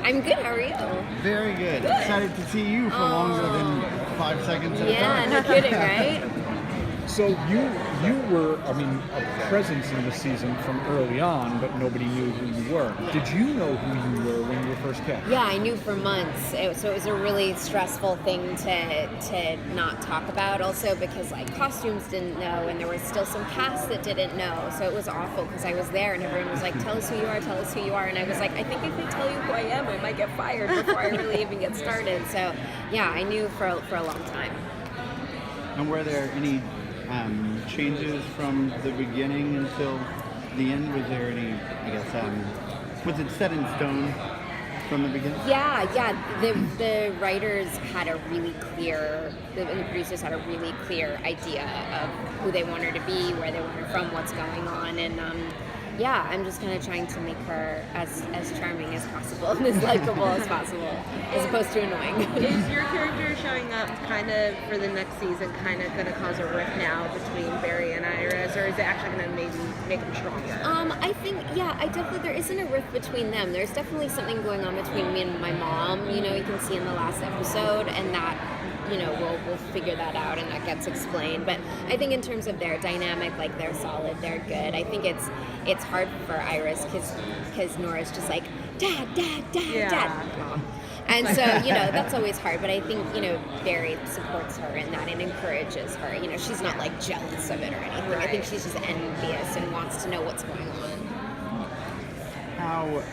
I'm good. How are you? Very good. Excited to see you for longer than 5 seconds at a Yeah, time. no kidding, right? So you were, a presence in the season from early on, but nobody knew who you were. Did you know who you were when you were first cast? Yeah, I knew for months. So it was a really stressful thing to not talk about. Also because like costumes didn't know, and there was still some cast that didn't know. So it was awful because I was there and everyone was like, "Tell us who you are, tell us who you are," and I was like, "I think if I tell you who I am, I might get fired before I really even get started." So yeah, I knew for a long time. And were there any changes from the beginning until the end? Was there any, was it set in stone from the beginning? Yeah. The writers had a really clear, and the producers had a really clear idea of who they want her to be, where they want her from, what's going on, and I'm just kind of trying to make her as charming as possible and as likable as possible, as opposed to annoying. Is your character showing up kind of for the next season kind of going to cause a rift now between Barry and Iris, or is it actually going to maybe make them stronger? I think, there isn't a rift between them. There's definitely something going on between me and my mom, you can see in the last episode, and that, we'll figure that out and that gets explained. But I think in terms of their dynamic, like they're solid, they're good. I think it's hard for Iris because Nora's just like, Dad, Mom. And so, that's always hard. But I think, Barry supports her in that and encourages her. She's not like jealous of it or anything. Right. I think she's just envious and wants to know what's going on. How,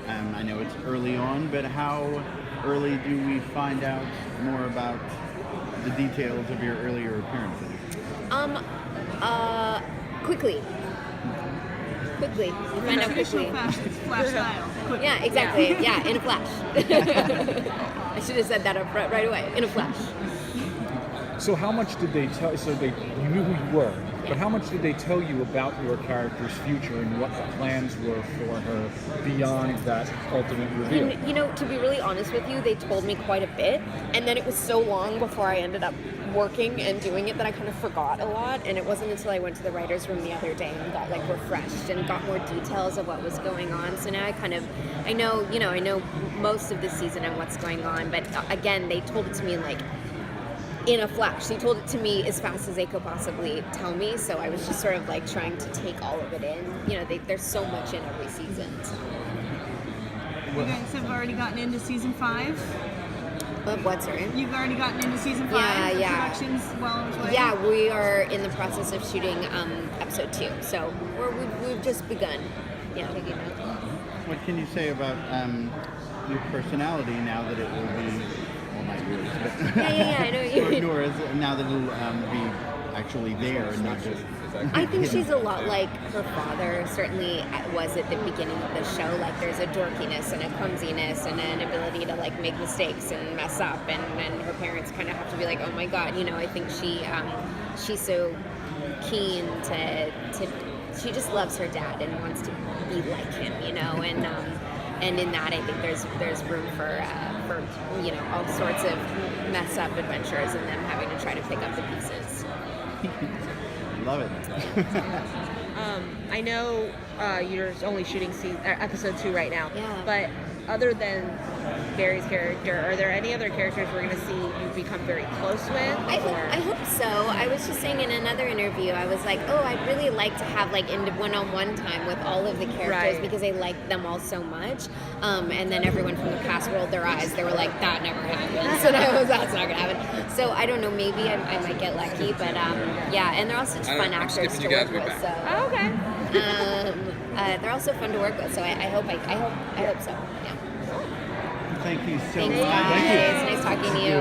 I know it's early on, but how early do we find out more about the details of your earlier appearances? Quickly. You find out quickly. Flash style. Quick. Yeah, exactly. Yeah, in a flash. I should have said that up right away. In a flash. So how much did they tell? You knew who you were, but how much did they tell you about your character's future and what the plans were for her beyond that ultimate reveal? And, to be really honest with you, they told me quite a bit, and then it was so long before I ended up working and doing it that I kind of forgot a lot. And it wasn't until I went to the writer's room the other day and got like refreshed and got more details of what was going on. So now I know most of the season and what's going on, but again, they told it to me in a flash. They told it to me as fast as they could possibly tell me, so I was just sort of like trying to take all of it in. There's so much in every season. So. You guys have already gotten into season 5? Of what, sorry? You've already gotten into season 5? Yeah. Production's well on its way? Yeah, we are in the process of shooting episode 2, so we've just begun. Yeah. What can you say about your personality now that it will be, well, not yours, but I know you mean. Nora's, now that it'll be actually there and not just... I think she's a lot like her father certainly was at the beginning of the show. Like there's a dorkiness and a clumsiness and an ability to like make mistakes and mess up, and her parents kind of have to be like, oh my God, I think she's so keen to she just loves her dad and wants to be like him, and in that I think there's room for all sorts of mess up adventures and them having to try to pick up the pieces. Love it. I know you're only shooting episode 2 right now, but other than Barry's character, are there any other characters we're going to see you become very close with? I hope so. I was just saying in another interview, I was like, I'd really like to have like one-on-one time with all of the characters because I like them all so much. And then everyone from the cast rolled their eyes. They were like, that never happens. And I was, that's not going to happen. So I don't know, maybe I might get lucky. But and they're all such fun actors to work with. So. Oh, okay. They're also fun to work with. So I hope so. Yeah. Thank you so Thanks, much. guys. Thank you. It's nice talking to you.